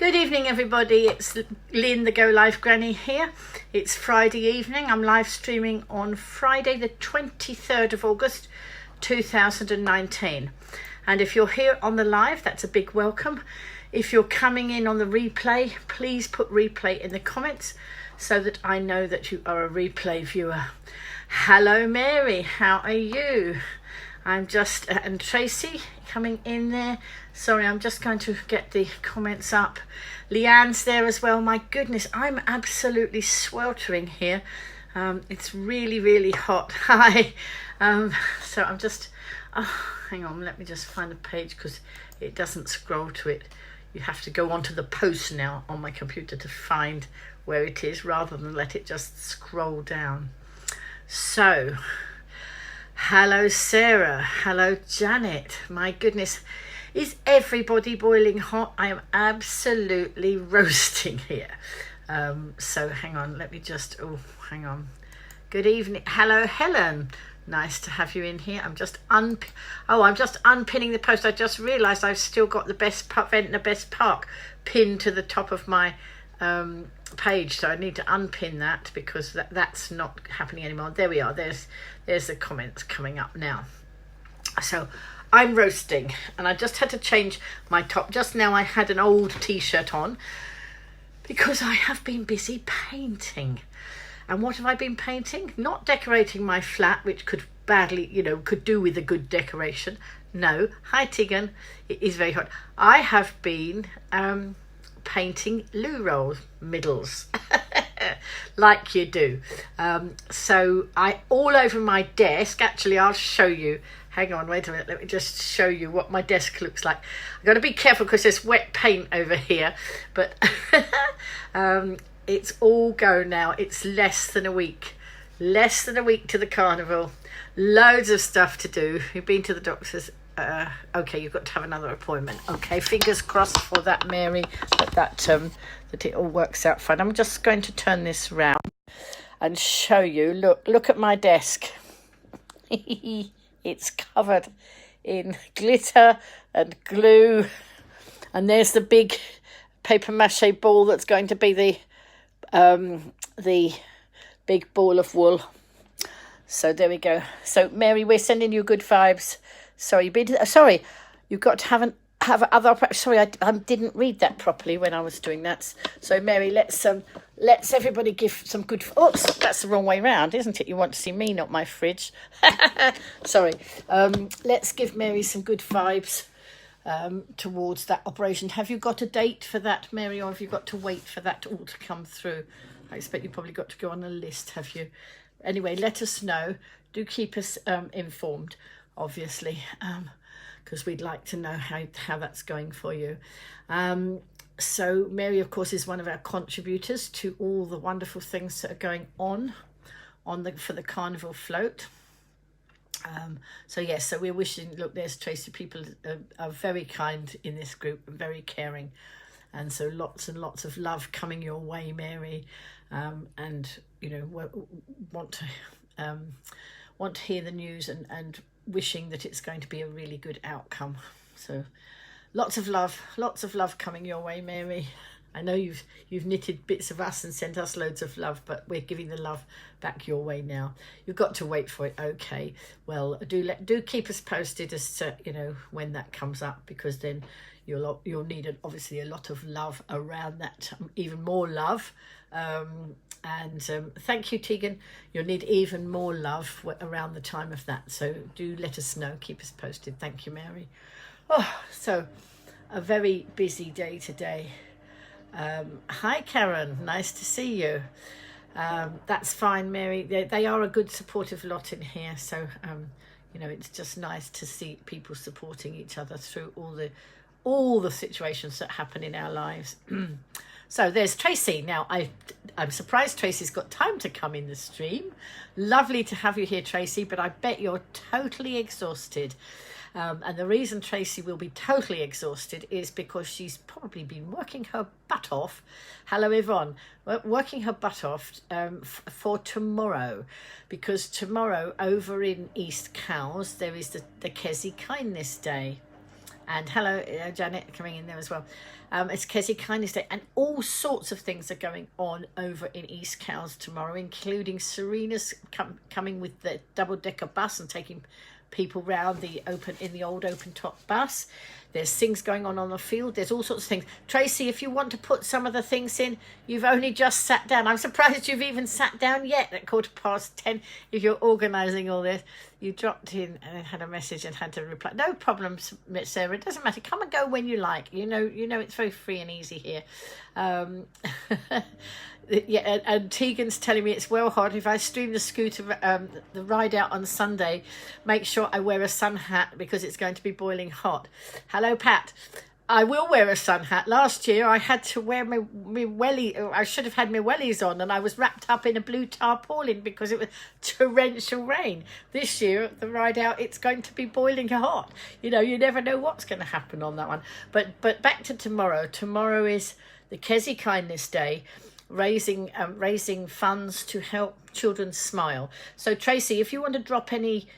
Good evening everybody, it's Lynn the Golivegranny here. It's Friday evening. I'm live streaming on Friday the 23rd of August 2019, and if you're here on the live, that's a big welcome. If you're coming in on the replay, please put replay in the comments so that I know that you are a replay viewer. Hello Mary, how are you? I'm just and Tracy coming in there. Sorry, I'm just going to get the comments up. Leanne's there as well. My goodness, I'm absolutely sweltering here. It's really hot. Hi. So I'm just hang on, let me just find the page because it doesn't scroll to it. You have to go onto the post now on my computer to find where it is rather than let it just scroll down. So hello Sarah, hello Janet. My goodness, is everybody boiling hot? I am absolutely roasting here. So hang on, let me just, hang on. Good evening, hello Helen. Nice to have you in here. I'm just unpinning the post. I just realised I've still got the best event in the best park pinned to the top of my page, so I need to unpin that because that's not happening anymore. There we are. There's the comments coming up now. So I'm roasting, and I just had to change my top. Just now I had an old t-shirt on because I have been busy painting. And what have I been painting? Not decorating my flat, which could badly, could do with a good decoration. No. Hi Tegan. It is very hot. I have been painting loo roll middles like you do. So all over my desk, actually I'll show you. Hang on, wait a minute, let me just show you what my desk looks like. I've got to be careful because there's wet paint over here, but it's all go now. It's less than a week to the carnival. Loads of stuff to do. You've been to the doctor's. Okay, you've got to have another appointment. Okay, fingers crossed for that, Mary, that it all works out fine. I'm just going to turn this round and show you. Look at my desk. It's covered in glitter and glue, and there's the big paper mache ball that's going to be the big ball of wool. So there we go. So Mary, we're sending you good vibes. Sorry, you've got to have other. Sorry, I didn't read that properly when I was doing that. So Mary, let's everybody give some good. Oops, that's the wrong way round, isn't it? You want to see me, not my fridge. Sorry. Let's give Mary some good vibes towards that operation. Have you got a date for that, Mary, or have you got to wait for that all to come through? I expect you probably got to go on a list, have you? Anyway, let us know. Do keep us informed, obviously, because we'd like to know how that's going for you. So Mary, of course, is one of our contributors to all the wonderful things that are going on for the carnival float. So yes, so we're wishing, look, there's Tracy, people are very kind in this group and very caring, and so lots and lots of love coming your way, Mary, and want to hear the news and wishing that it's going to be a really good outcome. So lots of love coming your way, Mary. I know you've knitted bits of us and sent us loads of love, but we're giving the love back your way now. You've got to wait for it. Okay, well, do keep us posted as to when that comes up, because then you'll need obviously a lot of love around that, even more love. And thank you, Tegan. You'll need even more love around the time of that. So do let us know. Keep us posted. Thank you, Mary. Oh, so a very busy day today. Hi Karen, nice to see you. That's fine, Mary. They are a good supportive lot in here, so it's just nice to see people supporting each other through all the situations that happen in our lives. So there's Tracy. Now I'm surprised Tracy's got time to come in the stream. Lovely to have you here, Tracy, but I bet you're totally exhausted. And the reason Tracy will be totally exhausted is because she's probably been working her butt off. Hello, Yvonne. Working her butt off for tomorrow, because tomorrow over in East Cowes there is the Kezi Kindness Day. And hello, Janet coming in there as well. It's Kezi Kindness Day, and all sorts of things are going on over in East Cowes tomorrow, including Serena's coming with the double-decker bus and taking people round in the old open top bus. There's things going on the field. There's all sorts of things. Tracy, if you want to put some of the things in, you've only just sat down. I'm surprised you've even sat down yet at 10:15. If you're organising all this, you dropped in and then had a message and had to reply. No problems, Sarah. It doesn't matter. Come and go when you like. You know it's very free and easy here. Yeah, and Tegan's telling me it's well hot. If I stream the scooter, the ride out on Sunday, make sure I wear a sun hat because it's going to be boiling hot. Hello, Pat. I will wear a sun hat. Last year I had to wear my welly. I should have had my wellies on, and I was wrapped up in a blue tarpaulin because it was torrential rain. This year, the ride out, it's going to be boiling hot. You never know what's going to happen on that one. But back to tomorrow. Tomorrow is the Kezi Kindness Day, raising funds to help children smile. So Tracy, if you want to drop any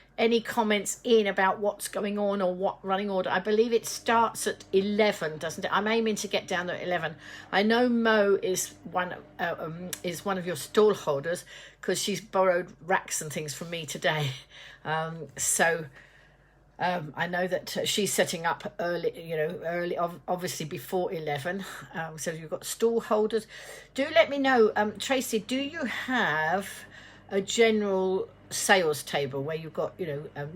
comments in about what's going on or what running order, I believe it starts at 11, doesn't it? I'm aiming to get down there at 11. I know Mo is one of your stall holders because she's borrowed racks and things from me today. I know that she's setting up early, obviously before 11. So you've got stall holders. Do let me know, Tracy, do you have a general sales table where you've got,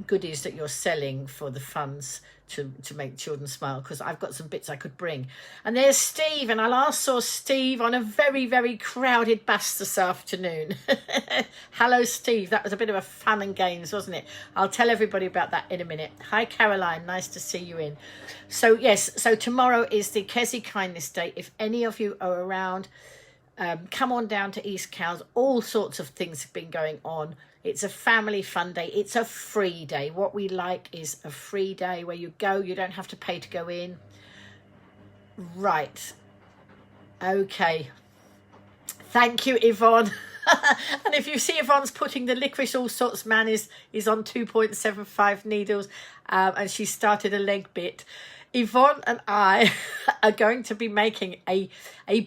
goodies that you're selling for the funds to make children smile? Because I've got some bits I could bring. And there's Steve, and I last saw Steve on a very, very crowded bus this afternoon. Hello, Steve. That was a bit of a fun and games, wasn't it? I'll tell everybody about that in a minute. Hi, Caroline. Nice to see you in. So, yes, so tomorrow is the Kezi Kindness Day. If any of you are around, come on down to East Cowes. All sorts of things have been going on. It's a family fun day. It's a free day. What we like is a free day where you go. You don't have to pay to go in. Right. Okay. Thank you, Yvonne. And if you see Yvonne's putting the licorice all sorts man is on 2.75 needles, and she started a leg bit. Yvonne and I are going to be making a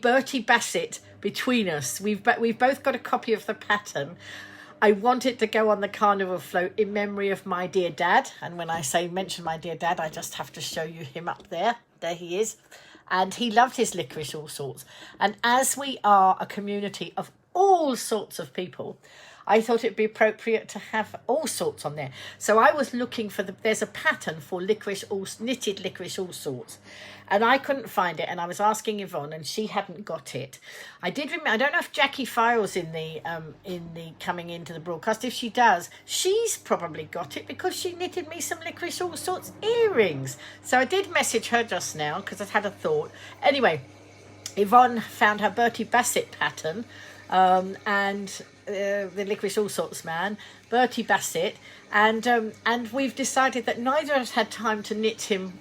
Bertie Bassett between us. We've both got a copy of the pattern. I want it to go on the carnival float in memory of my dear dad. And when I mention my dear dad, I just have to show you him up there. There he is. And he loved his licorice all sorts. And as we are a community of all sorts of people, I thought it'd be appropriate to have all sorts on there. So I was looking for there's a pattern for knitted licorice all sorts. And I couldn't find it, and I was asking Yvonne, and she hadn't got it. I did remember. I don't know if Jackie Files in the coming into the broadcast. If she does, she's probably got it because she knitted me some licorice all sorts earrings. So I did message her just now because I'd had a thought. Anyway, Yvonne found her Bertie Bassett pattern, and the licorice all sorts man, Bertie Bassett, and we've decided that neither of us had time to knit him.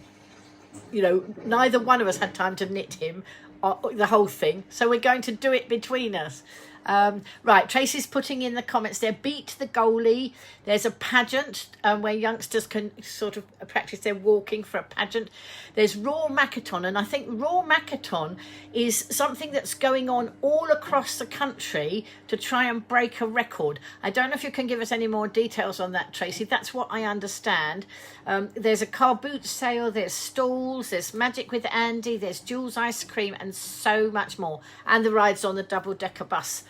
Neither one of us had time to knit him the whole thing, so we're going to do it between us. Right, Tracy's putting in the comments there, beat the goalie. There's a pageant where youngsters can sort of practice their walking for a pageant. There's Raw Macathon, and I think Raw Macathon is something that's going on all across the country to try and break a record. I don't know if you can give us any more details on that, Tracy. That's what I understand. There's a car boot sale, there's stalls, there's Magic with Andy, there's Jules ice cream, and so much more. And the rides on the double-decker bus.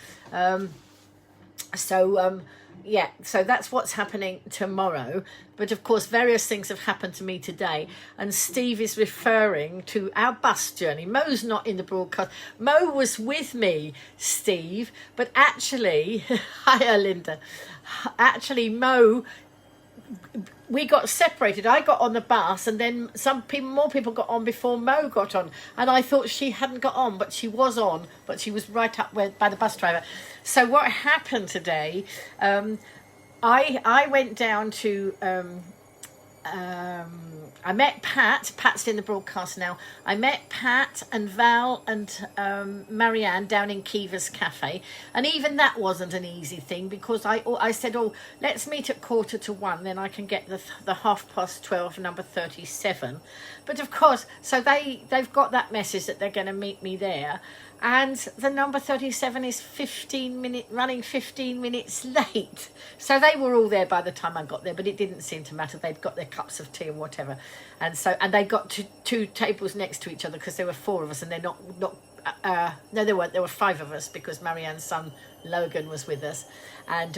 Yeah, so that's what's happening tomorrow. But of course, various things have happened to me today. And Steve is referring to our bus journey. Mo's not in the broadcast. Mo was with me, Steve. But actually, hi, Linda. Actually, Mo, we got separated. I got on the bus, and then more people got on before Mo got on. And I thought she hadn't got on, but she was on. But she was right up by the bus driver. So what happened today? I went down to I met Pat. Pat's in the broadcast now. I met Pat and Val and Marianne down in Kiva's Cafe, and even that wasn't an easy thing because I said, oh, let's meet at 1:45, then I can get the 12:30 number 37. But of course, so they've got that message that they're going to meet me there. And the number 37 is running 15 minutes late. So they were all there by the time I got there, but it didn't seem to matter. They'd got their cups of tea or whatever. And they got two tables next to each other because there were 4 of us, and they're no, they weren't. There were 5 of us because Marianne's son Logan was with us, and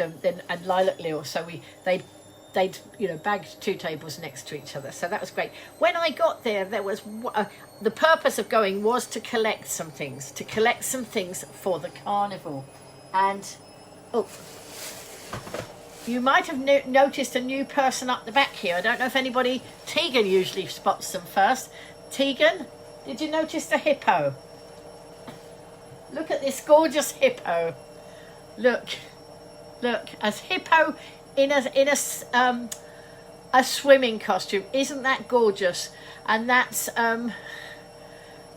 Lilac Lil. So they'd bagged 2 tables next to each other. So that was great. When I got there, there was the purpose of going was to collect some things for the carnival. And you might have noticed a new person up the back here. I don't know if anybody. Tegan usually spots them first. Tegan, did you notice the hippo? Look at this gorgeous hippo. Look, a hippo in a swimming costume. Isn't that gorgeous? And that's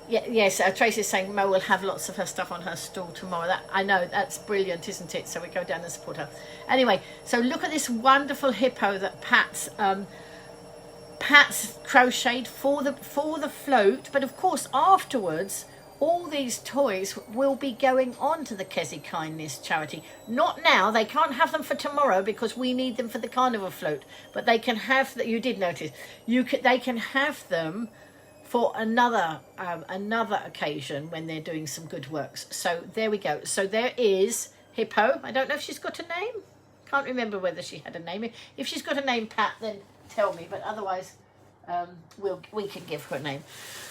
yes, Tracy's saying Mo will have lots of her stuff on her stall tomorrow. I know, that's brilliant, isn't it? So we go down and support her. Anyway, so look at this wonderful hippo that Pat's crocheted for the float. But of course, afterwards, all these toys will be going on to the Kezi Kindness Charity. Not now, they can't have them for tomorrow because we need them for the carnival float. But they can have that. You did notice. They can have them for another occasion when they're doing some good works. So there we go. So there is Hippo. I don't know if she's got a name. Can't remember whether she had a name. If she's got a name, Pat, then tell me. But otherwise, we can give her a name.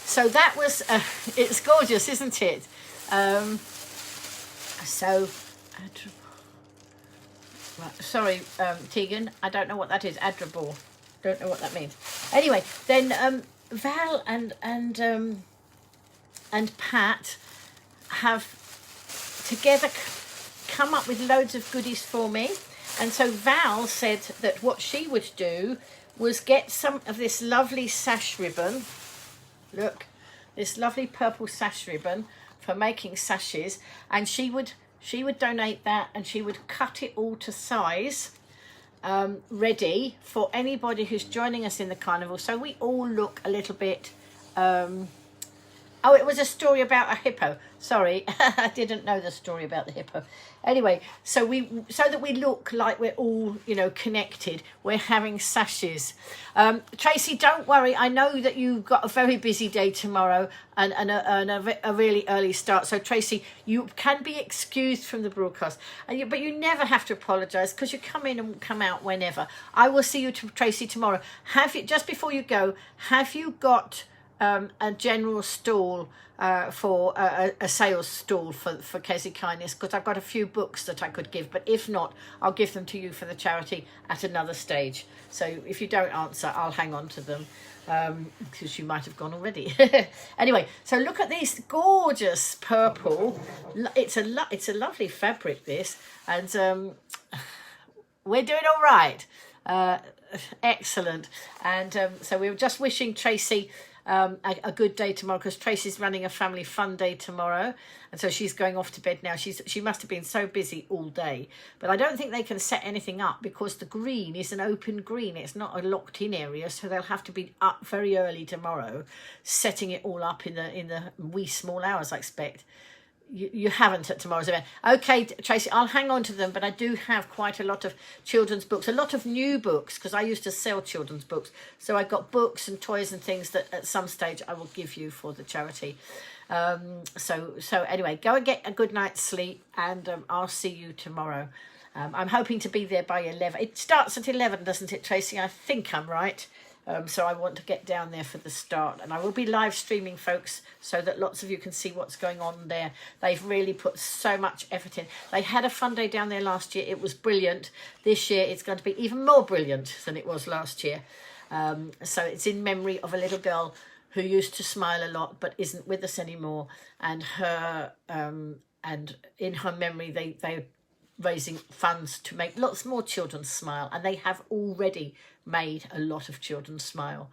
So that was, it's gorgeous, isn't it? Sorry, Tegan, I don't know what that is. Adraball, don't know what that means. Anyway, then Val and Pat have together come up with loads of goodies for me. And so Val said that what she would do was get some of this lovely sash ribbon. Look, this lovely purple sash ribbon for making sashes, and she would donate that, and she would cut it all to size, ready for anybody who's joining us in the carnival. So we all look a little bit. Oh, it was a story about a hippo. Sorry, I didn't know the story about the hippo. Anyway, so that we look like we're all, connected, we're having sashes. Tracy, don't worry. I know that you've got a very busy day tomorrow and a really early start. So Tracy, you can be excused from the broadcast, but you never have to apologise because you come in and come out whenever. I will see you, Tracy, tomorrow. Just before you go, have you got a general stall for a sales stall for Kezi Kindness? Because I've got a few books that I could give, but if not, I'll give them to you for the charity at another stage. So if you don't answer, I'll hang on to them because you might have gone already. Anyway, so look at this gorgeous purple. It's a lovely fabric, this, and we're doing all right. Excellent. And so we were just wishing Tracy a good day tomorrow, because Tracy's running a family fun day tomorrow, and so she's going off to bed now. She must have been so busy all day, but I don't think they can set anything up because the green is an open green. It's not a locked in area, so they'll have to be up very early tomorrow setting it all up in the wee small hours, I expect. You haven't at tomorrow's event. Okay, Tracy, I'll hang on to them, but I do have quite a lot of children's books, a lot of new books, because I used to sell children's books. So I've got books and toys and things that at some stage I will give you for the charity. So anyway, go and get a good night's sleep, and I'll see you tomorrow. I'm hoping to be there by 11. It starts at 11, doesn't it, Tracy? I think I'm right. So I want to get down there for the start, and I will be live streaming, folks, so that lots of you can see what's going on there. They've really put so much effort in. They had a fun day down there last year. It was brilliant. This year it's going to be even more brilliant than it was last year. So it's in memory of a little girl who used to smile a lot but isn't with us anymore, and her and in her memory they raising funds to make lots more children smile, and they have already made a lot of children smile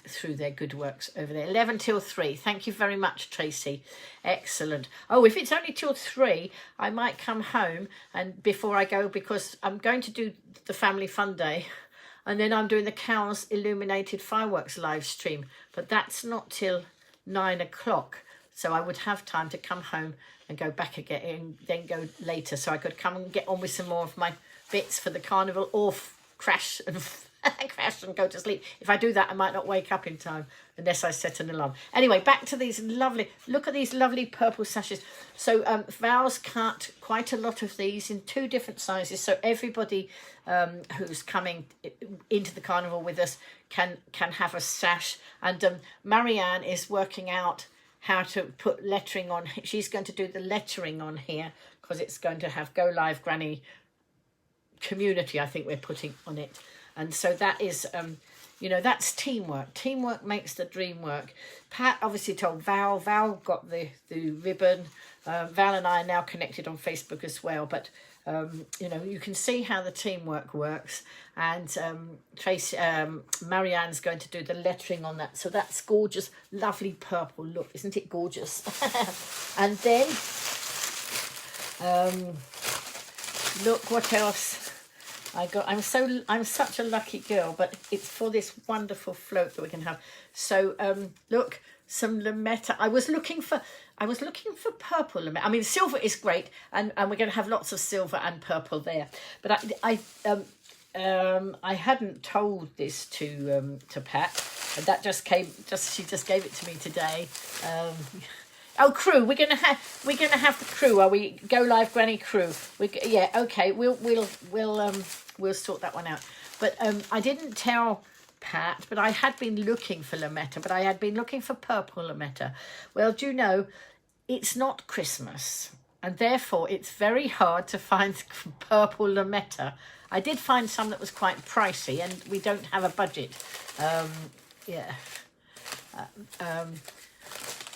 through their good works over there. 11 till 3. Thank you very much, Tracy. Excellent. Oh, if it's only till 3, I might come home and before I go, because I'm going to do the family fun day, and then I'm doing the cows illuminated fireworks live stream, but that's not till 9 o'clock. So I would have time to come home and go back again and then go later, so I could come and get on with some more of my bits for the carnival, or crash and crash and go to sleep. If I do that, I might not wake up in time unless I set an alarm. Anyway, back to these lovely, look at these lovely purple sashes. So Val's cut quite a lot of these in 2 different sizes, so everybody who's coming into the carnival with us can have a sash. And Marianne is working out how to put lettering on. She's going to do the lettering on here, because it's going to have Golivegranny community, I think we're putting on it. And so that is, you know, that's teamwork. Teamwork makes the dream work. Pat obviously told Val. Val got the ribbon. Val and I are now connected on Facebook as well. But, you know, you can see how the teamwork works. And Tracy, Marianne's going to do the lettering on that. So that's gorgeous, lovely purple. Look, isn't it gorgeous? And then, look what else I got. I'm such a lucky girl, but it's for this wonderful float that we can have. So look, some lametta. I was looking for purple lametta. I mean, silver is great, and we're going to have lots of silver and purple there. But I hadn't told this to Pat, and that she just gave it to me today. Oh, crew! We're gonna have the crew. Are we? Golivegranny crew. Yeah. Okay. We'll sort that one out. But I didn't tell Pat, but I had been looking for lametta, but I had been looking for purple lametta. Well, do you know, it's not Christmas, and therefore it's very hard to find purple lametta. I did find some that was quite pricey, and we don't have a budget. Yeah.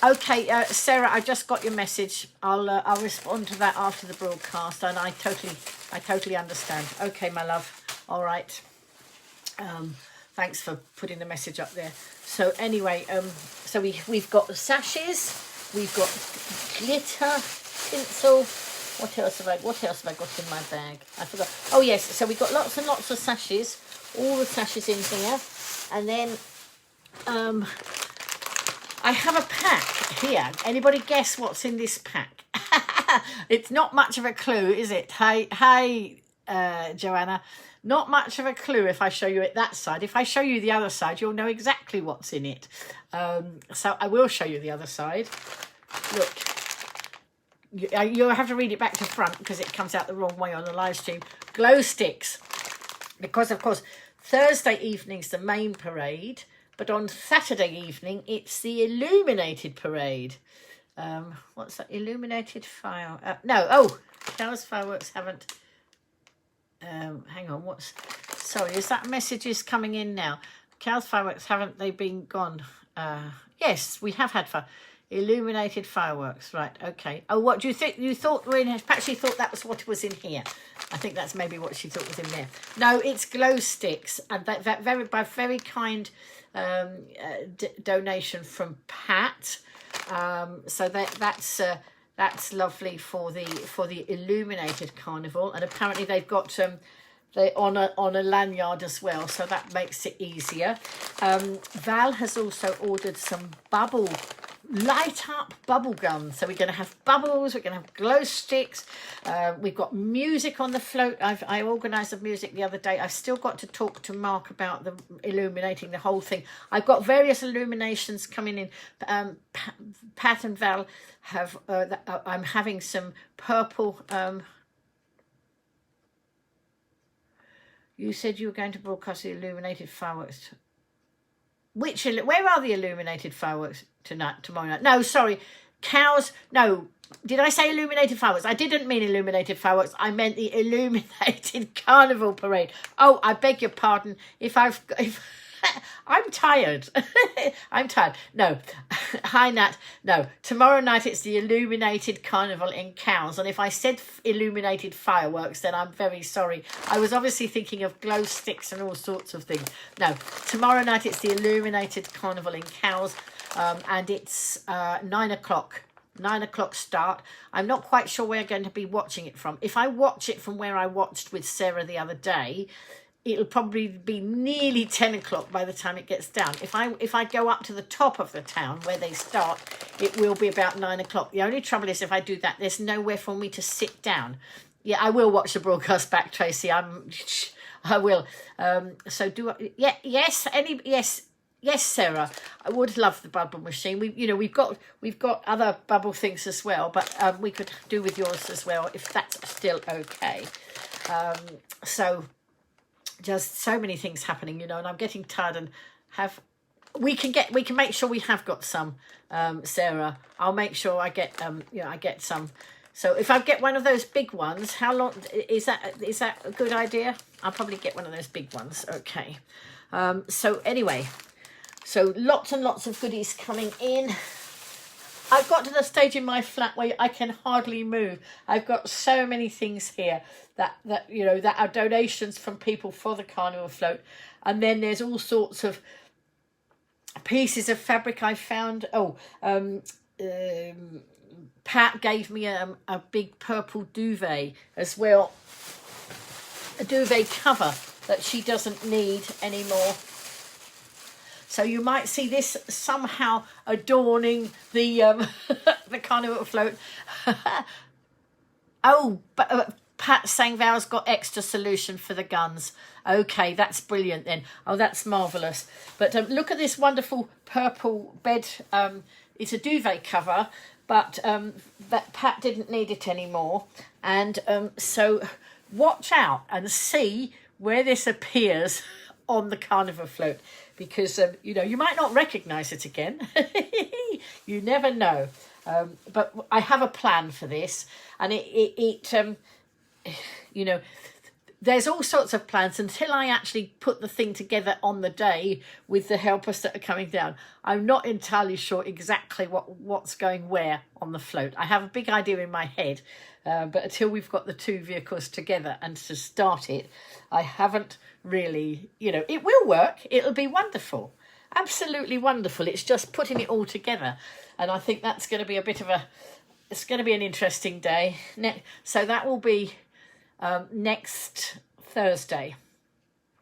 Okay, Sarah, I just got your message. I'll respond to that after the broadcast, and I totally understand. Okay, my love. All right. Thanks for putting the message up there. So anyway, so we've got the sashes, we've got glitter, tinsel. What else have I got in my bag? I forgot. Oh yes, so we've got lots and lots of sashes, all the sashes in here, and then I have a pack here. Anybody guess what's in this pack? It's not much of a clue, is it? Hey, Joanna. Not much of a clue if I show you it that side. If I show you the other side, you'll know exactly what's in it. So I will show you the other side. Look. You'll have to read it back to front because it comes out the wrong way on the live stream. Glow sticks. Because, of course, Thursday evening's the main parade. But on Saturday evening, it's the illuminated parade. What's that? Illuminated fire? No. Oh, Charles Fireworks haven't... hang on. Sorry, is that messages coming in now? Charles Fireworks, haven't they been gone? Yes, we have had illuminated fireworks. Right, okay. Oh, what do you think? You thought, perhaps she thought that was what was in here. I think that's maybe what she thought was in there. No, it's glow sticks. And that very kind... donation from Pat, so that's lovely for the illuminated carnival, and apparently they've got they on a lanyard as well, so that makes it easier. Val has also ordered some light up bubble gum, so we're going to have bubbles, we're going to have glow sticks, we've got music on the float. I organised the music the other day. I've still got to talk to Mark about the illuminating the whole thing. I've got various illuminations coming in. Pat and Val have I'm having some purple you said you were going to broadcast the illuminated fireworks. Where are the illuminated fireworks tomorrow night? No, sorry. Cows. No. Did I say illuminated fireworks? I didn't mean illuminated fireworks. I meant the illuminated carnival parade. Oh, I beg your pardon. If I'm tired. I'm tired. No. Hi, Nat. No. Tomorrow night it's the illuminated carnival in Cowes. And if I said illuminated fireworks, then I'm very sorry. I was obviously thinking of glow sticks and all sorts of things. No. Tomorrow night it's the illuminated carnival in Cowes. And it's 9 o'clock. 9 o'clock start. I'm not quite sure where I'm going to be watching it from. If I watch it from where I watched with Sarah the other day, it'll probably be nearly 10 o'clock by the time it gets down. If I go up to the top of the town where they start, it will be about 9 o'clock. The only trouble is if I do that, there's nowhere for me to sit down. Yeah, I will watch the broadcast back, Tracy. I will. So do I? Yeah. Yes. Yes, Sarah, I would love the bubble machine. We've got other bubble things as well, but we could do with yours as well if that's still okay. So just so many things happening, and I'm getting tired. And we can make sure we have got some, Sarah. I'll make sure I get I get some. So if I get one of those big ones, how long is that? Is that a good idea? I'll probably get one of those big ones. Okay. So anyway. So lots and lots of goodies coming in. I've got to the stage in my flat where I can hardly move. I've got so many things here that are donations from people for the carnival float, and then there's all sorts of pieces of fabric I found. Pat gave me a big purple duvet as well, a duvet cover that she doesn't need anymore. So you might see this somehow adorning the the carnival float. But Pat saying Val's got extra solution for the guns. Okay, that's brilliant then. Oh, that's marvellous. But look at this wonderful purple bed. It's a duvet cover, but that Pat didn't need it anymore. And so watch out and see where this appears on the carnival float. Because, you might not recognise it again. You never know. But I have a plan for this. And there's all sorts of plans until I actually put the thing together on the day with the helpers that are coming down. I'm not entirely sure exactly what's going where on the float. I have a big idea in my head. But until we've got the two vehicles together and to start it, I haven't really, it will work. It'll be wonderful. Absolutely wonderful. It's just putting it all together. And I think that's going to be it's going to be an interesting day. So that will be next Thursday.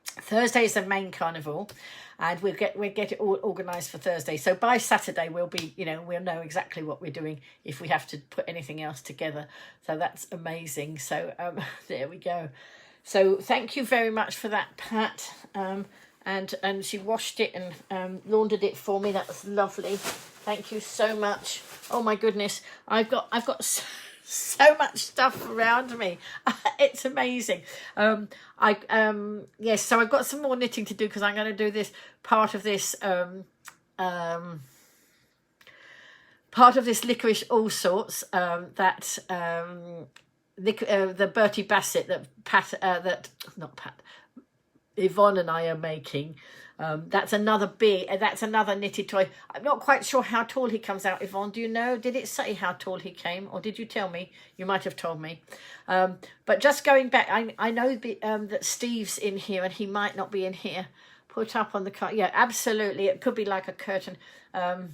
Thursday is the main carnival. And we'll get it all organised for Thursday. So by Saturday we'll be, we'll know exactly what we're doing if we have to put anything else together. So that's amazing. So there we go. So thank you very much for that, Pat. And she washed it and laundered it for me. That was lovely. Thank you so much. Oh my goodness, I've got so much stuff around me. It's amazing. Yes, so I've got some more knitting to do because I'm going to do this part of this licorice all sorts the Bertie Bassett that Yvonne and I are making. That's another knitted toy. I'm not quite sure how tall he comes out, Yvonne. Do you know? Did it say how tall he came, or did you tell me? You might have told me. But just going back, I know that Steve's in here, and he might not be in here. Put up on the card. Yeah, absolutely. It could be like a curtain. I'm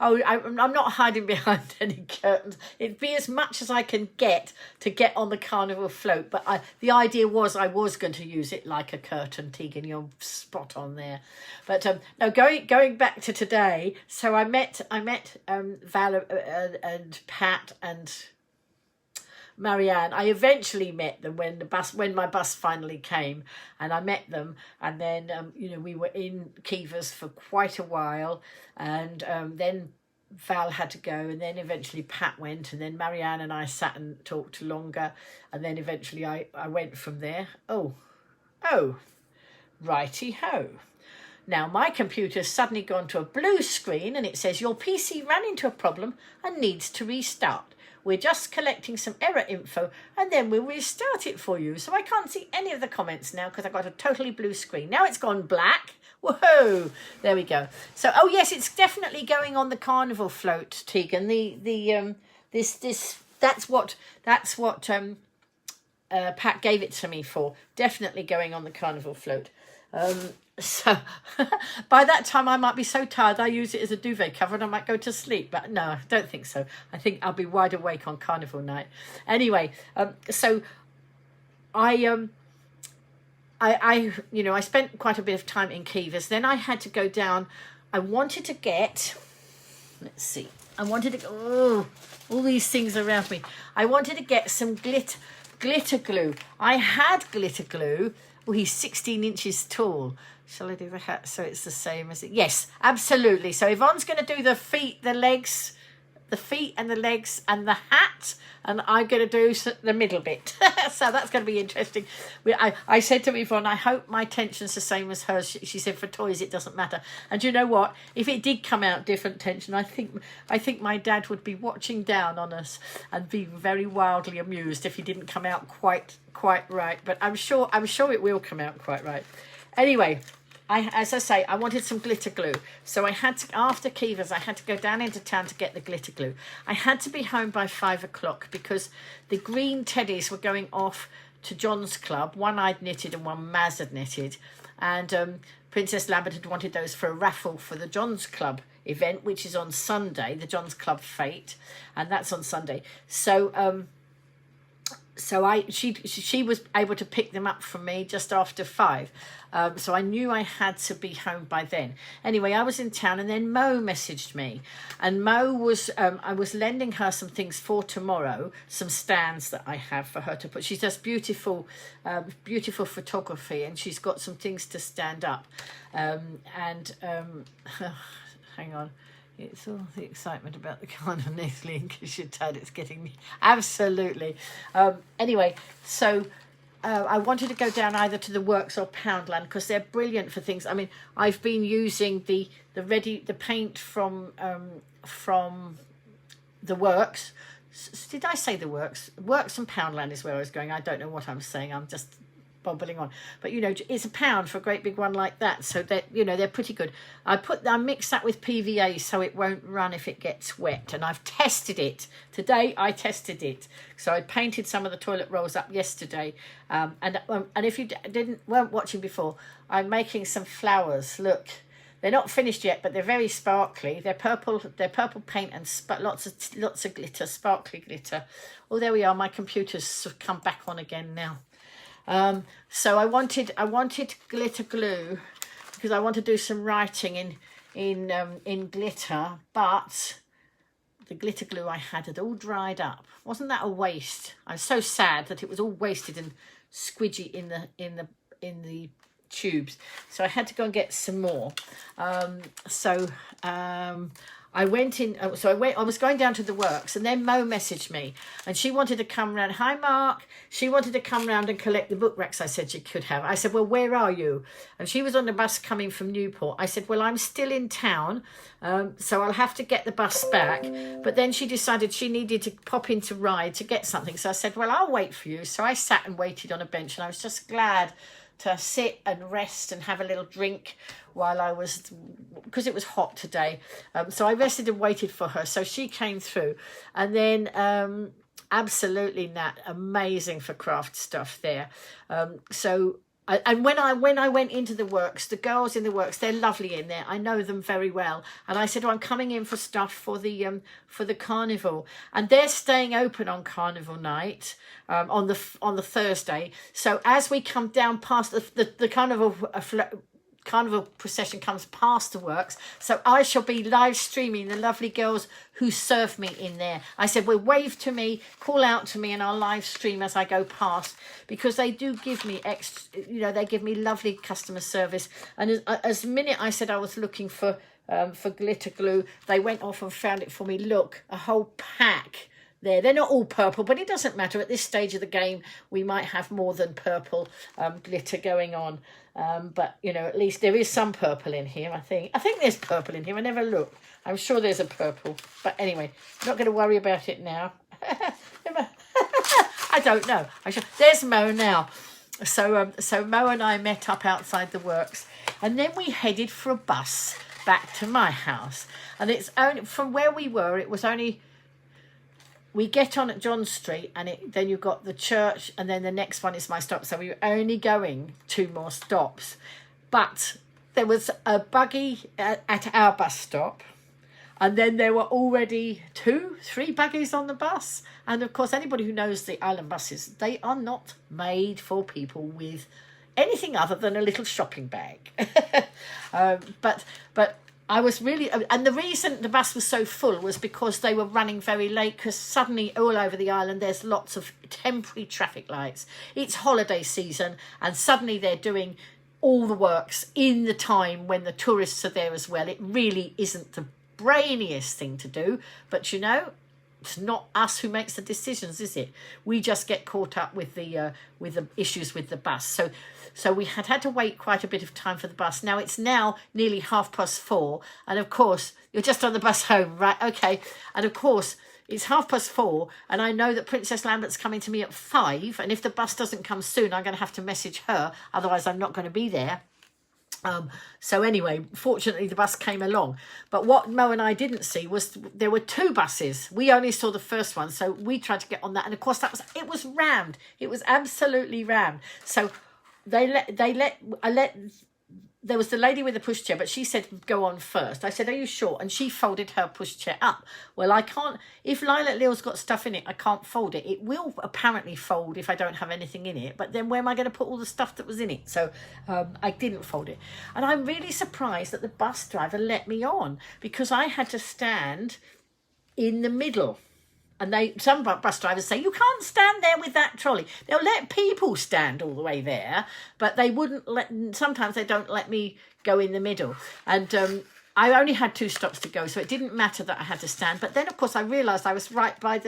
not hiding behind any curtains. It'd be as much as I can get to get on the carnival float, but the idea was I was going to use it like a curtain. Tegan, you're spot on there. But no, going back to today, so I met Val and Pat and Marianne. I eventually met them when my bus finally came, and I met them, and then we were in Kevers for quite a while, and then Val had to go, and then eventually Pat went, and then Marianne and I sat and talked longer, and then eventually I went from there. Oh, righty-ho. Now my computer's suddenly gone to a blue screen and it says your PC ran into a problem and needs to restart. we're just collecting some error info and then we'll restart it for you. So I can't see any of the comments now because I've got a totally blue screen. Now it's gone black. Whoa, there we go. So, oh yes, it's definitely going on the carnival float, Tegan. That's what Pat gave it to me for. Definitely going on the carnival float. So by that time I might be so tired I use it as a duvet cover and I might go to sleep, but no, I don't think so. I think I'll be wide awake on carnival night. Anyway, so I spent quite a bit of time in Kevers. Then I had to go down. I wanted to get, let's see, all these things around me. I wanted to get some glitter glue. I had glitter glue. Oh, he's 16 inches tall. Shall I do the hat so it's the same as it? Yes, absolutely. So Yvonne's going to do the feet, the legs, and the legs and the hat, and I'm going to do the middle bit. So that's going to be interesting. I said to Yvonne, I hope my tension's the same as hers. She said for toys it doesn't matter. And you know what? If it did come out different tension, I think my dad would be watching down on us and be very wildly amused if he didn't come out quite right. But I'm sure it will come out quite right. Anyway, as I say, I wanted some glitter glue. So I had to, after Kevers, I had to go down into town to get the glitter glue. I had to be home by 5 o'clock because the green teddies were going off to John's club. One I'd knitted and one Maz had knitted. And Princess Lambert had wanted those for a raffle for the John's Club event, which is on Sunday, the John's Club Fete. And that's on Sunday. So she was able to pick them up from me just after 5. So I knew I had to be home by then. Anyway, I was in town and then Mo messaged me. And Mo was, I was lending her some things for tomorrow, some stands that I have for her to put. She does beautiful photography and she's got some things to stand up. Hang on. It's all the excitement about the carnival next because you're tired. It's getting me. Absolutely. Anyway, so I wanted to go down either to the Works or Poundland because they're brilliant for things. I mean, I've been using the paint from the Works. Did I say the Works? Works and Poundland is where I was going. I don't know what I'm saying. I'm just bobbling on, but it's £1 for a great big one like that, so that they're pretty good. I mix that with PVA so it won't run if it gets wet, and I've tested it today. I painted some of the toilet rolls up yesterday, and if you weren't watching before, I'm making some flowers. Look, they're not finished yet, but they're very sparkly. They're purple paint and lots of glitter, sparkly glitter. Oh, there we are. My computer's come back on again now. So I wanted glitter glue because I want to do some writing in glitter, but the glitter glue I had all dried up. Wasn't that a waste? I'm so sad that it was all wasted and squidgy in the tubes. So I had to go and get some more. I went in, I was going down to the Works and then Mo messaged me and she wanted to come round. Hi, Mark. She wanted to come round and collect the book racks I said she could have. I said, well, where are you? And she was on the bus coming from Newport. I said, well, I'm still in town, so I'll have to get the bus back. But then she decided she needed to pop into Ryde to get something. So I said, well, I'll wait for you. So I sat and waited on a bench and I was just glad to sit and rest and have a little drink because it was hot today. So I rested and waited for her. So she came through and then absolutely Nat, amazing for craft stuff there. And when I went into the Works, the girls in the Works, they're lovely in there. I know them very well. And I said, I'm coming in for stuff for the carnival. And they're staying open on carnival night, on the Thursday. So as we come down past the carnival procession comes past the Works, so I shall be live streaming the lovely girls who serve me in there. I said, well, wave to me, call out to me, and I'll live stream as I go past, because they do give me they give me lovely customer service. And as minute I said I was looking for glitter glue, they went off and found it for me. Look, a whole pack there. They're not all purple, but it doesn't matter. At this stage of the game, we might have more than purple glitter going on. But, at least there is some purple in here, I think. I think there's purple in here. I never look. I'm sure there's a purple. But anyway, I'm not going to worry about it now. I don't know. There's Mo now. So Mo and I met up outside the works, and then we headed for a bus back to my house. And it's only from where we were. It was only. We get on at John Street, and then you've got the church, and then the next one is my stop. So we were only going 2 more stops. But there was a buggy at our bus stop, and then there were already 2, 3 buggies on the bus. And of course, anybody who knows the island buses, they are not made for people with anything other than a little shopping bag. But I was really, and the reason the bus was so full was because they were running very late, because suddenly all over the island there's lots of temporary traffic lights. It's holiday season, and suddenly they're doing all the works in the time when the tourists are there as well. It really isn't the brainiest thing to do, but you know, it's not us who makes the decisions, is it? We just get caught up with the issues with the bus. So we had to wait quite a bit of time for the bus. Now it's now nearly 4:30, and of course you're just on the bus home, right? Okay, and of course it's 4:30, and I know that Princess Lambert's coming to me at 5, and if the bus doesn't come soon, I'm going to have to message her, otherwise I'm not going to be there. So anyway, fortunately the bus came along. But what Mo and I didn't see was there were 2 buses. We only saw the first one, so we tried to get on that, and of course it was rammed. It was absolutely rammed. So there was the lady with the pushchair, but she said go on first. I said, are you sure? And she folded her pushchair up. Well, I can't, if Lilac Lil's got stuff in it, I can't fold it. It will apparently fold if I don't have anything in it, but then where am I going to put all the stuff that was in it? So I didn't fold it. And I'm really surprised that the bus driver let me on, because I had to stand in the middle. And some bus drivers say, you can't stand there with that trolley. They'll let people stand all the way there, but they wouldn't sometimes they don't let me go in the middle. And I only had 2 stops to go, so it didn't matter that I had to stand. But then, of course, I realised I was right by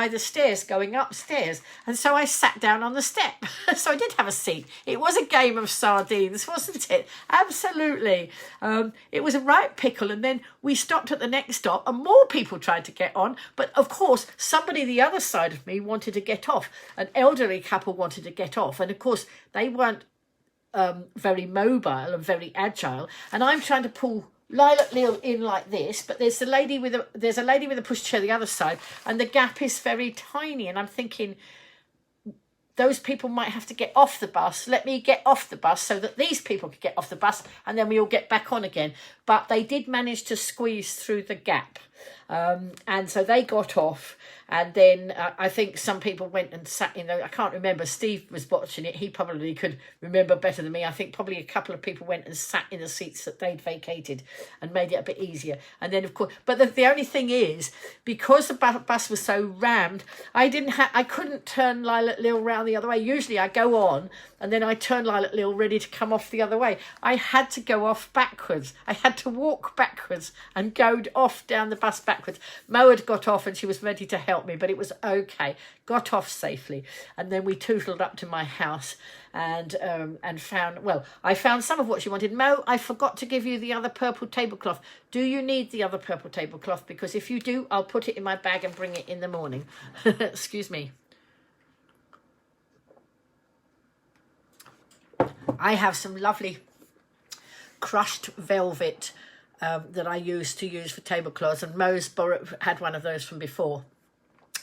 the stairs going upstairs. And so I sat down on the step. So I did have a seat. It was a game of sardines, wasn't it? Absolutely. It was a right pickle. And then we stopped at the next stop, and more people tried to get on. But, of course, somebody the other side of me wanted to get off. An elderly couple wanted to get off. And, of course, they weren't very mobile and very agile. And I'm trying to pull Lilac Lil in like this, but there's a lady with a pushchair the other side, and the gap is very tiny, and I'm thinking those people might have to get off the bus. Let me get off the bus so that these people could get off the bus, and then we all get back on again. But they did manage to squeeze through the gap, and so they got off. And then I think some people went and sat in I can't remember. Steve was watching it. He probably could remember better than me. I think probably a couple of people went and sat in the seats that they'd vacated and made it a bit easier. And then, of course, but the only thing is, because the bus was so rammed, I couldn't turn Lilac Lil round the other way. Usually I go on and then I turn Lilac Lil ready to come off the other way. I had to go off backwards. I had to walk backwards and go off down the bus backwards. Mo had got off and she was ready to help me, but it was okay. Got off safely, and then we tootled up to my house and I found some of what she wanted. Mo, I forgot to give you the other purple tablecloth. Do you need the other purple tablecloth? Because if you do, I'll put it in my bag and bring it in the morning. Excuse me. I have some lovely crushed velvet that I use for tablecloths, and Mo's had one of those from before.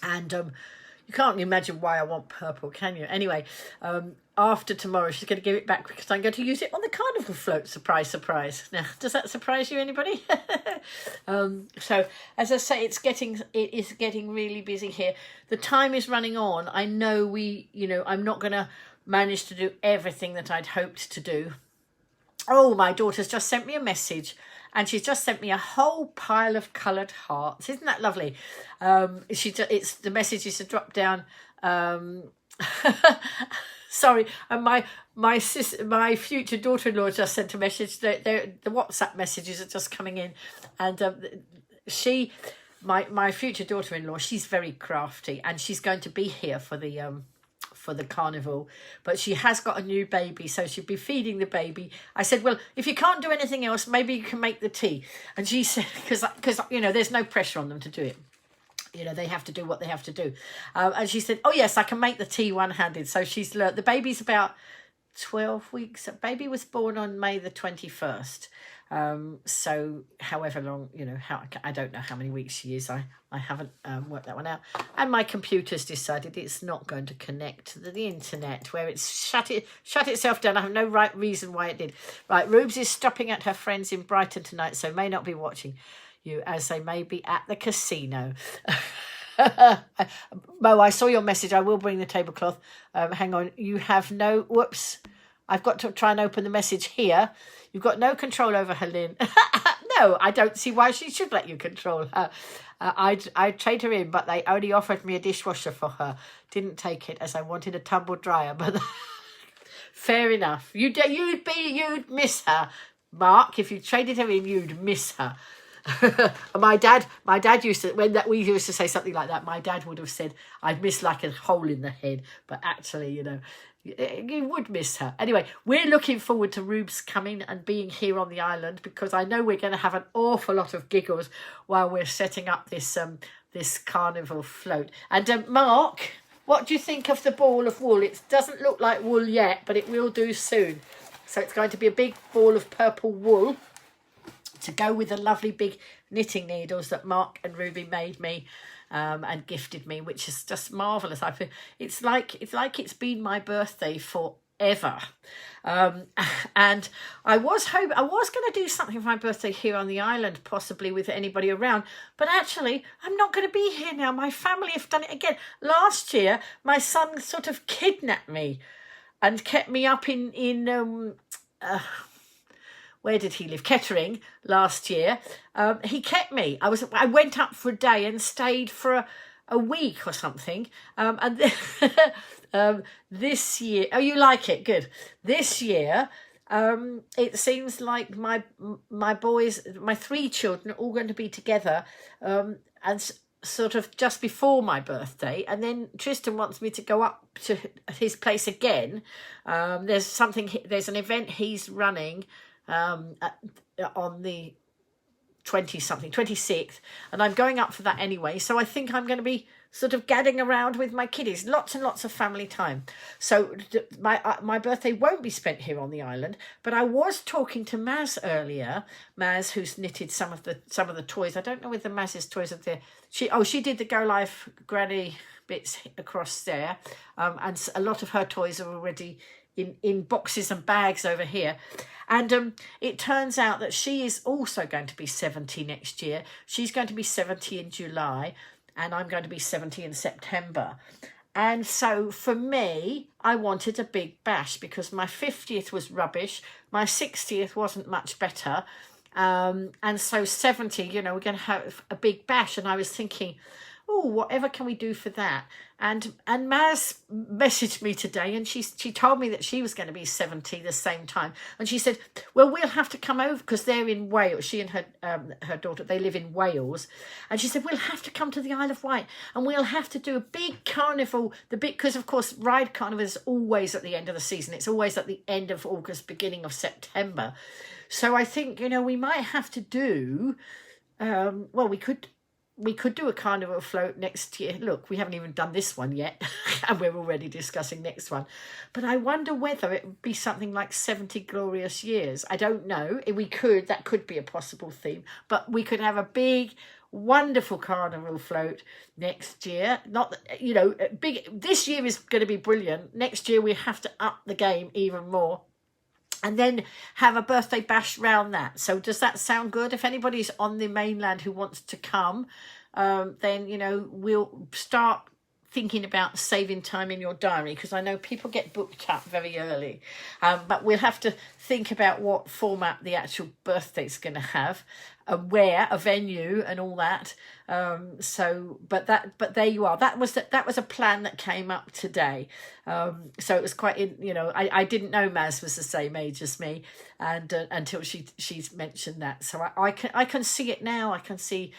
And you can't imagine why I want purple, can you? Anyway, after tomorrow, she's going to give it back because I'm going to use it on the carnival float. Surprise, surprise. Now, does that surprise you, anybody? So, as I say, it is getting really busy here. The time is running on. I know I'm not going to manage to do everything that I'd hoped to do. Oh, my daughter's just sent me a message, and she's just sent me a whole pile of coloured hearts. Isn't that lovely? The message is to drop down. Sorry, and my future daughter-in-law just sent a message. The WhatsApp messages are just coming in, and my future daughter-in-law, she's very crafty, and she's going to be here for the carnival, but she has got a new baby, so she'll be feeding the baby. I said, well, if you can't do anything else, maybe you can make the tea. And she said, because there's no pressure on them to do it. You know, they have to do what they have to do. And she said, oh, yes, I can make the tea one-handed. So she's learned. The baby's about 12 weeks. The baby was born on May the 21st. So however long, you know, I don't know how many weeks she is. I haven't worked that one out. And my computer's decided it's not going to connect to the internet, where it's shut itself down. I have no right reason why it did. Right, Rubes is stopping at her friends in Brighton tonight, so may not be watching you, as they may be at the casino. Mo, I saw your message. I will bring the tablecloth. Hang on. You have no... Whoops. I've got to try and open the message here. You've got no control over her, Lynn. No, I don't see why she should let you control her. I'd trade her in, but they only offered me a dishwasher for her. Didn't take it as I wanted a tumble dryer. But fair enough. You'd miss her, Mark. If you traded her in, you'd miss her. my dad used to, we used to say something like that, my dad would have said I'd miss like a hole in the head, but actually, you know, you would miss her. Anyway, we're looking forward to Rubes coming and being here on the island, because I know we're going to have an awful lot of giggles while we're setting up this carnival float. And Mark, what do you think of the ball of wool? It doesn't look like wool yet, but it will do soon. So it's going to be a big ball of purple wool to go with the lovely big knitting needles that Mark and Ruby made me and gifted me, which is just marvellous. I feel it's like it's been my birthday forever. And I was going to do something for my birthday here on the island, possibly with anybody around, but actually I'm not going to be here now. My family have done it again. Last year, my son sort of kidnapped me and kept me up in where did he live? Kettering last year. He kept me. I went up for a day and stayed for a week or something. And this year, oh, you like it? Good. This year, it seems like my boys, my 3 children, are all going to be together, and sort of just before my birthday. And then Tristan wants me to go up to his place again. There's an event he's running on the 26th, and I'm going up for that anyway, so I think I'm going to be sort of gadding around with my kiddies, lots and lots of family time. So my birthday won't be spent here on the island, but I was talking to Maz earlier, Maz, who's knitted some of the toys. I don't know whether Maz's toys are there. She did the Golivegranny bits across there, and a lot of her toys are already in boxes and bags over here. And it turns out that she is also going to be 70 next year. She's going to be 70 in July, and I'm going to be 70 in September. And so for me, I wanted a big bash, because my 50th was rubbish. My 60th wasn't much better. And so 70, you know, we're going to have a big bash. And I was thinking, oh, whatever can we do for that? And Maz messaged me today, and she told me that she was going to be 70 the same time. And she said, well, we'll have to come over, because they're in Wales. She and her daughter, they live in Wales. And she said, we'll have to come to the Isle of Wight, and we'll have to do a big carnival. Because, of course, Ryde Carnival is always at the end of the season. It's always at the end of August, beginning of September. So I think, you know, we might have to do, we could do a carnival float next year. Look, we haven't even done this one yet, and we're already discussing next one. But I wonder whether it would be something like 70 glorious years. I don't know. That could be a possible theme. But we could have a big, wonderful carnival float next year. Not, you know, big. This year is going to be brilliant. Next year we have to up the game even more. And then have a birthday bash round that. So does that sound good? If anybody's on the mainland who wants to come, then, you know, we'll start thinking about saving time in your diary, because I know people get booked up very early. But we'll have to think about what format the actual birthday's going to have, where, a venue and all that. But there you are. That was a plan that came up today. So it was quite, you know, I didn't know Maz was the same age as me, and until she's mentioned that. So I can see it now. I can see,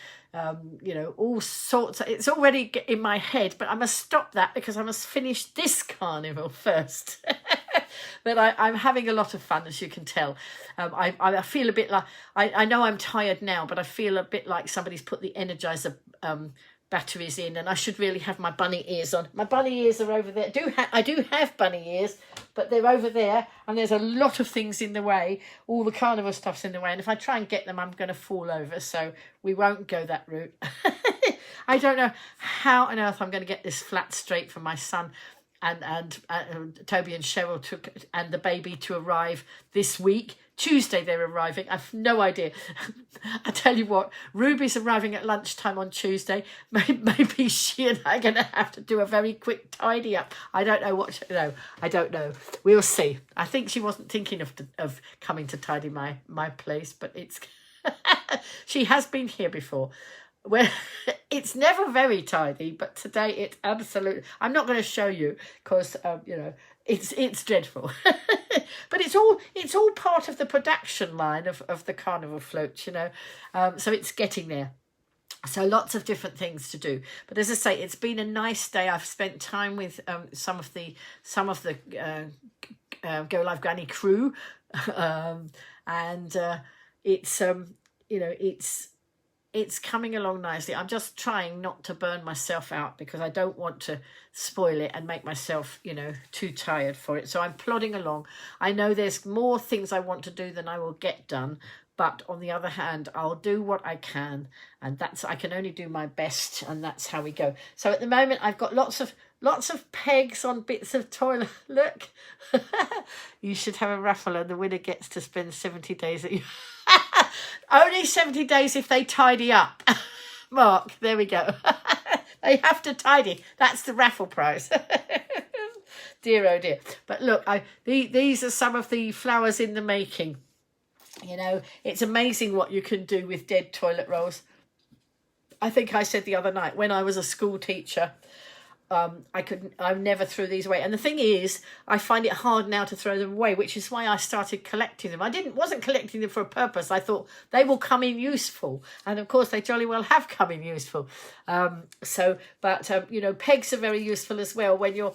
you know, all sorts. It's already in my head, but I must stop that, because I must finish this carnival first. But I'm having a lot of fun, as you can tell. I feel a bit like, I know I'm tired now, but I feel a bit like somebody's put the Energizer batteries in, and I should really have my bunny ears on. My bunny ears are over there. I do have bunny ears, but they're over there, and there's a lot of things in the way. All the carnival stuff's in the way, and if I try and get them, I'm going to fall over, so we won't go that route. I don't know how on earth I'm going to get this flat straight for my son and Toby and Cheryl and the baby to arrive this week. Tuesday they're arriving. I've no idea. I tell you what, Ruby's arriving at lunchtime on Tuesday. Maybe she and I are going to have to do a very quick tidy up. I don't know what to know. I don't know. We'll see. I think she wasn't thinking of coming to tidy my place, but it's she has been here before. Where it's never very tidy, but today it's absolutely. I'm not going to show you because you know, it's dreadful. But it's all part of the production line of the carnival floats, you know. So it's getting there. So lots of different things to do. But as I say, it's been a nice day. I've spent time with some of the Golivegranny crew, and it's you know, it's coming along nicely. I'm just trying not to burn myself out because I don't want to spoil it and make myself, you know, too tired for it. So I'm plodding along. I know there's more things I want to do than I will get done. But on the other hand, I'll do what I can. And I can only do my best. And that's how we go. So at the moment, I've got lots of pegs on bits of toilet. Look, you should have a raffle and the winner gets to spend 70 days at you. Only 70 days if they tidy up. Mark, there we go. They have to tidy. That's the raffle prize. Dear, oh dear. But look, these are some of the flowers in the making. You know, it's amazing what you can do with dead toilet rolls. I think I said the other night when I was a school teacher, I never threw these away. And the thing is, I find it hard now to throw them away, which is why I started collecting them. I wasn't collecting them for a purpose. I thought they will come in useful. And of course, they jolly well have come in useful. You know, pegs are very useful as well when you're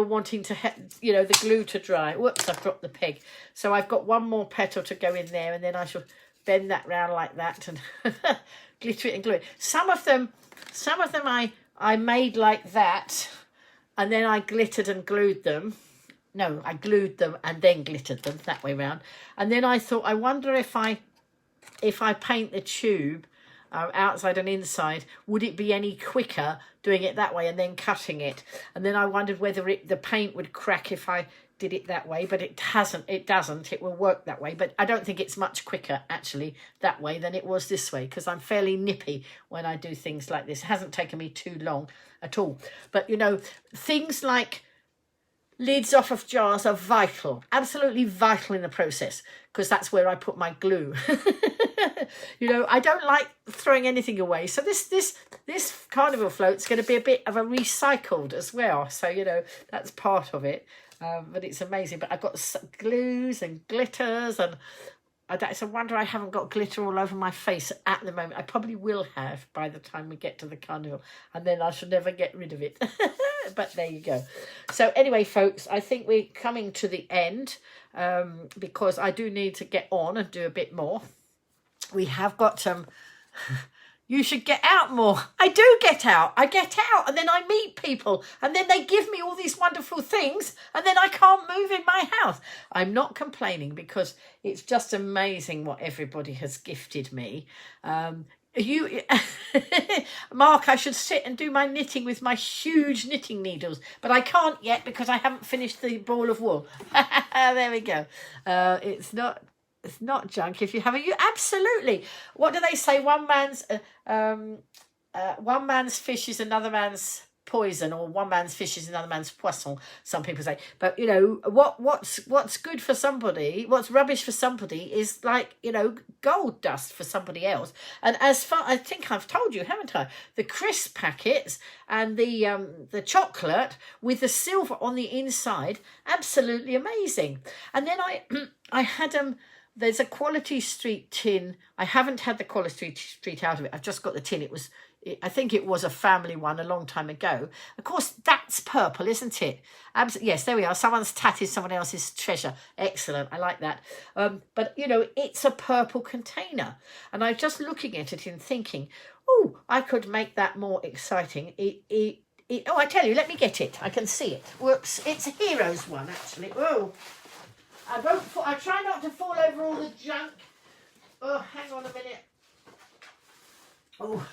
wanting to, you know, the glue to dry. Whoops, I've dropped the peg. So I've got one more petal to go in there, and then I shall bend that round like that and glitter it and glue it. Some of them I made like that, and then I glittered and glued them. No, I glued them and then glittered them that way round. And then I thought, I wonder if I paint the tube outside and inside, would it be any quicker doing it that way and then cutting it? And then I wondered whether the paint would crack if I did it that way, but it doesn't. It will work that way, but I don't think it's much quicker actually that way than it was this way, because I'm fairly nippy when I do things like this. It hasn't taken me too long at all. But you know, things like lids off of jars are vital, absolutely vital in the process, because that's where I put my glue. You know, I don't like throwing anything away. So this carnival float's going to be a bit of a recycled as well. So, you know, that's part of it. But it's amazing. But I've got glues and glitters, and it's a wonder I haven't got glitter all over my face at the moment. I probably will have by the time we get to the carnival, and then I shall never get rid of it. But there you go. So anyway, folks, I think we're coming to the end because I do need to get on and do a bit more. We have got you should get out more. I do get out. I get out and then I meet people and then they give me all these wonderful things and then I can't move in my house. I'm not complaining because it's just amazing what everybody has gifted me. Mark, I should sit and do my knitting with my huge knitting needles, but I can't yet because I haven't finished the ball of wool. There we go. It's not junk if you have it. You absolutely. What do they say? One man's fish is another man's poison, or one man's fish is another man's poisson, some people say. But you know, what's good for somebody, what's rubbish for somebody is like, you know, gold dust for somebody else. And as far, I think I've told you, haven't I, the crisp packets and the chocolate with the silver on the inside, absolutely amazing. And then I had there's a Quality Street tin. I haven't had the Quality Street out of it. I've just got the tin. I think it was a family one a long time ago. Of course, that's purple, isn't it? Yes, there we are. Someone's tatted someone else's treasure. Excellent. I like that. But, you know, it's a purple container. And I'm just looking at it and thinking, oh, I could make that more exciting. Oh, I tell you, let me get it. I can see it. Whoops. It's a Heroes one, actually. Oh, I try not to fall over all the junk. Oh, hang on a minute. Oh.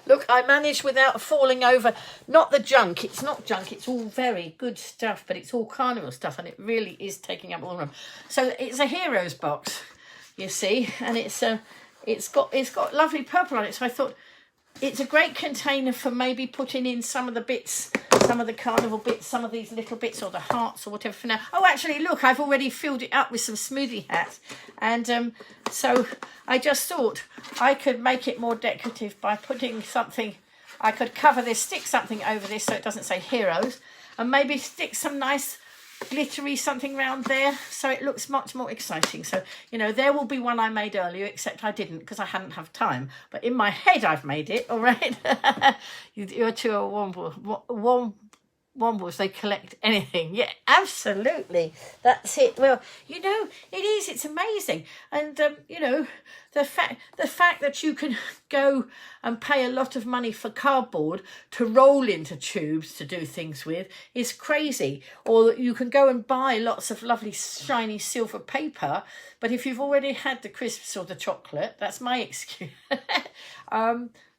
Look, I managed without falling over. Not the junk. It's not junk. It's all very good stuff, but it's all carnival stuff, and it really is taking up all the room. So it's a Heroes box, you see, and it's got lovely purple on it. So I thought it's a great container for maybe putting in some of the bits, some of the carnival bits, some of these little bits, or the hearts or whatever for now. Oh, actually, look, I've already filled it up with some smoothie hats, and so I just thought I could make it more decorative by putting something. I could cover this, stick something over this so it doesn't say Heroes, and maybe stick some nice glittery something round there so it looks much more exciting. So, you know, there will be one I made earlier, except I didn't because I hadn't have time. But in my head, I've made it, all right? You're two are Wombles, they collect anything. Yeah, absolutely. That's it. Well, you know, it's amazing. And, you know, the fact that you can go and pay a lot of money for cardboard to roll into tubes to do things with is crazy. Or that you can go and buy lots of lovely shiny silver paper, but if you've already had the crisps or the chocolate, that's my excuse.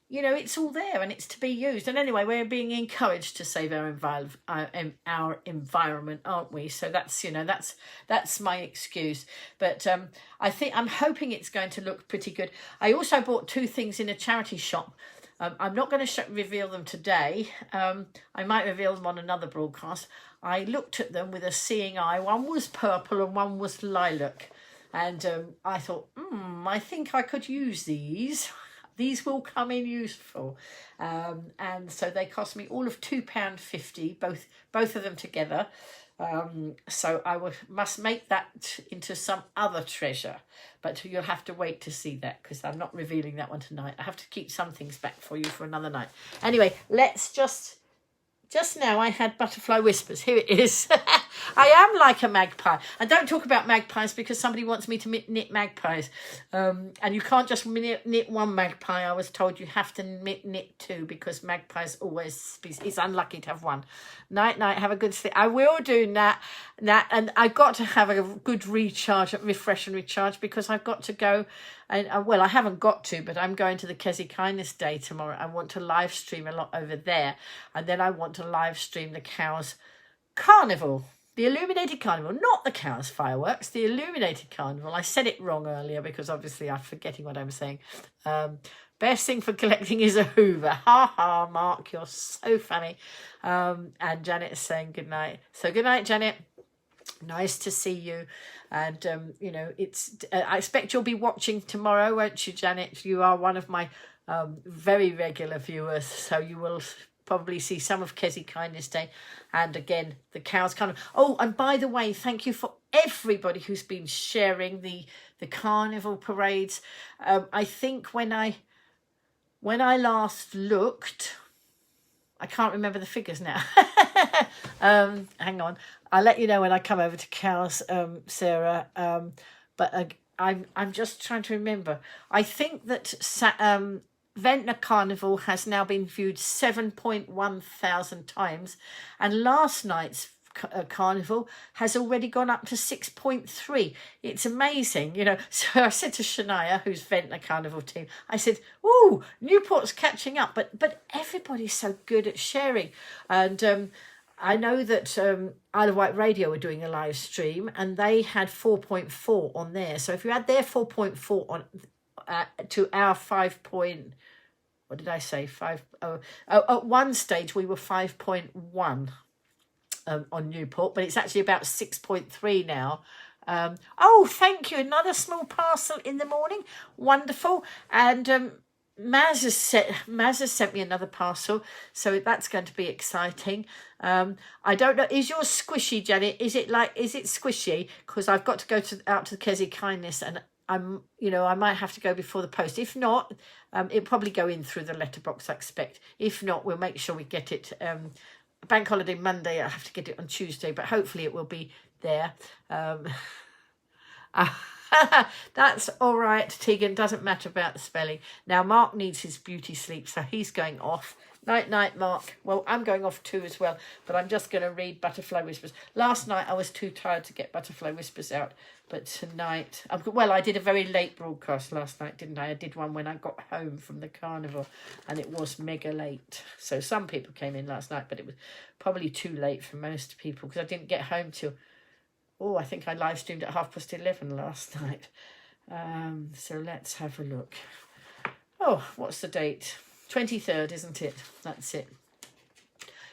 You know, it's all there and it's to be used. And anyway, we're being encouraged to save our environment, aren't we? So that's, you know, that's my excuse. But I'm hoping it's going to look pretty good. I also bought 2 things in a charity shop. I'm not going to reveal them today. I might reveal them on another broadcast. I looked at them with a seeing eye. One was purple and one was lilac. And I thought, I think I could use these. These will come in useful. And so they cost me all of £2.50, both of them together. So I must make that into some other treasure. But you'll have to wait to see that because I'm not revealing that one tonight. I have to keep some things back for you for another night. Anyway, let's just now I had butterfly whispers. Here it is. I am like a magpie. And don't talk about magpies because somebody wants me to knit magpies. And you can't just knit one magpie. I was told you have to knit 2 because magpies always, it's unlucky to have one. Night, have a good sleep. I will do that. And I've got to have a good refresh and recharge because I've got to go. And well, I haven't got to, but I'm going to the Kezi Kindness Day tomorrow. I want to live stream a lot over there. And then I want to live stream the cows' carnival. The illuminated carnival, not the cows' fireworks, the illuminated carnival. I said it wrong earlier because obviously I'm forgetting what I'm saying. Best thing for collecting is a Hoover. Ha ha, Mark, you're so funny. And Janet is saying good night. So good night, Janet. Nice to see you. And, you know, I expect you'll be watching tomorrow, won't you, Janet? You are one of my very regular viewers, so you will probably see some of Kezi Kindness Day. And again, the cows kind of... Oh, and by the way, thank you for everybody who's been sharing the carnival parades. I think when I last looked... I can't remember the figures now. Hang on. I'll let you know when I come over to cows, Sarah. But I'm just trying to remember. I think that Ventnor Carnival has now been viewed 7.1 thousand times. And last night's carnival has already gone up to 6.3. It's amazing, you know. So I said to Shania, who's Ventnor Carnival team, I said, "Ooh, Newport's catching up," but everybody's so good at sharing. And I know that Isle of Wight Radio were doing a live stream, and they had 4.4 on there. So if you add their 4.4 on to our 5. What did I say? 5. At one stage we were 5.1. On Newport, but it's actually about 6.3 now. Oh, thank you. Another small parcel in the morning. Wonderful. And Maz has sent me another parcel, so that's going to be exciting. I don't know. Is yours squishy, Janet? Is it squishy? Because I've got to go out to the Kezi Kindness, and I might have to go before the post. If not, it'll probably go in through the letterbox, I expect. If not, we'll make sure we get it. Bank holiday Monday, I have to get it on Tuesday, but hopefully it will be there. That's all right, Tegan. Doesn't matter about the spelling. Now, Mark needs his beauty sleep, so he's going off. Night, night, Mark. Well, I'm going off too as well, but I'm just going to read Butterfly Whispers. Last night, I was too tired to get Butterfly Whispers out, but tonight... Well, I did a very late broadcast last night, didn't I? I did one when I got home from the carnival, and it was mega late. So some people came in last night, but it was probably too late for most people, because I didn't get home till... Oh, I think I live streamed at 11:30 last night. So let's have a look. Oh, what's the date? 23rd, isn't it? That's it.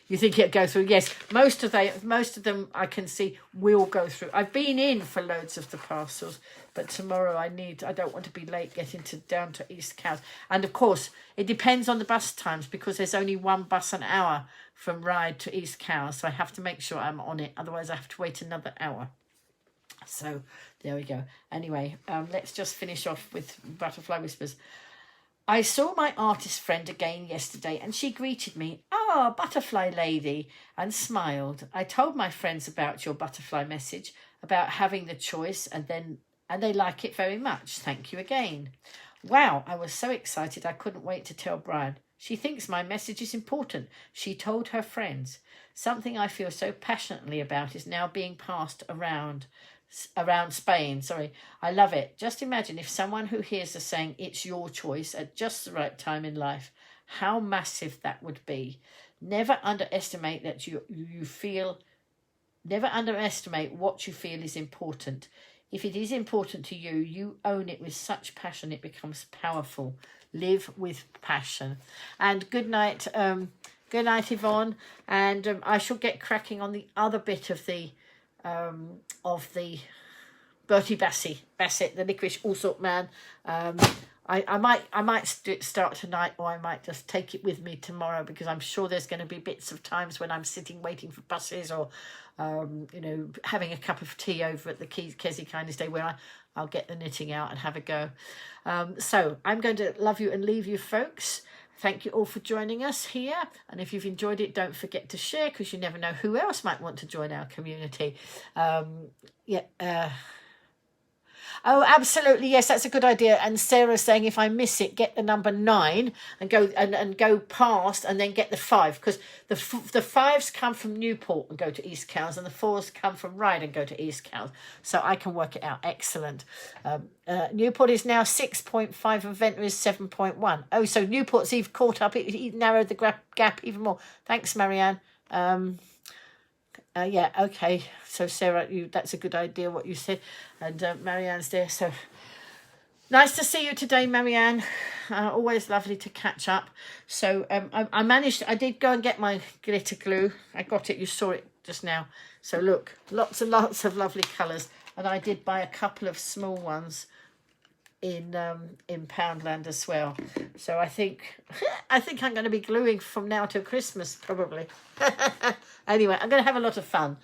You think it'll go through? Yes, most of them I can see will go through. I've been in for loads of the parcels, but tomorrow I don't want to be late getting down to East Cowes. And of course, it depends on the bus times, because there's only one bus an hour from Ryde to East Cowes, so I have to make sure I'm on it. Otherwise, I have to wait another hour. So there we go. Anyway, let's just finish off with Butterfly Whispers. I saw my artist friend again yesterday, and she greeted me, "Ah, butterfly lady," and smiled. I told my friends about your butterfly message, about having the choice, and they like it very much. Thank you again. Wow, I was so excited I couldn't wait to tell Brian. She thinks my message is important. She told her friends. Something I feel so passionately about is now being passed around Spain. I love it. Just imagine if someone who hears us saying it's your choice at just the right time in life, how massive that would be. Never underestimate that you feel. Never underestimate what you feel is important. If it is important to you, you own it with such passion it becomes powerful. Live with passion. And good night, Yvonne. And I shall get cracking on the other bit of the Bertie Bassett, the licorice all sort man. I might start tonight, or I might just take it with me tomorrow, because I'm sure there's going to be bits of times when I'm sitting waiting for buses, or having a cup of tea over at the Kezi Kindness Day, where I'll get the knitting out and have a go. So I'm going to love you and leave you, folks. Thank you all for joining us here. And if you've enjoyed it, don't forget to share, because you never know who else might want to join our community. Oh, absolutely. Yes, that's a good idea. And Sarah's saying if I miss it, get the number 9 and go past, and then get the 5, because the 5s come from Newport and go to East Cowes, and the 4s come from Ryde and go to East Cowes. So I can work it out. Excellent. Newport is now 6.5 and Ventnor is 7.1. Oh, so Newport's even caught up. It narrowed the gap even more. Thanks, Marianne. Yeah, okay. So Sarah, that's a good idea what you said, and Marianne's there. So nice to see you today, Marianne. Always lovely to catch up. So I did go and get my glitter glue. I got it. You saw it just now. So look, lots and lots of lovely colours, and I did buy a couple of small ones in Poundland as well. So I think I'm going to be gluing from now till Christmas probably. Anyway, I'm going to have a lot of fun.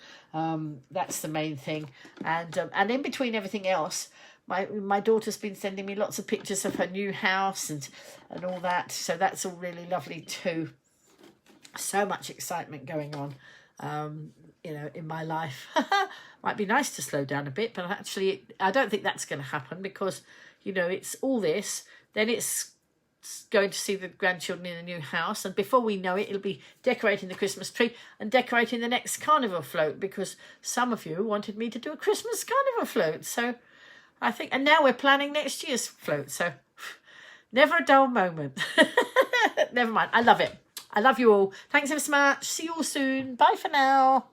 That's the main thing. And in between everything else, my daughter's been sending me lots of pictures of her new house and all that. So that's all really lovely too. So much excitement going on, in my life. Might be nice to slow down a bit, but actually I don't think that's going to happen, because it's all this, then it's going to see the grandchildren in the new house, and before we know it, it'll be decorating the Christmas tree and decorating the next carnival float, because some of you wanted me to do a Christmas carnival float. So I think, and now we're planning next year's float. So never a dull moment. Never mind. I love it. I love you all. Thanks ever so much. See you all soon. Bye for now.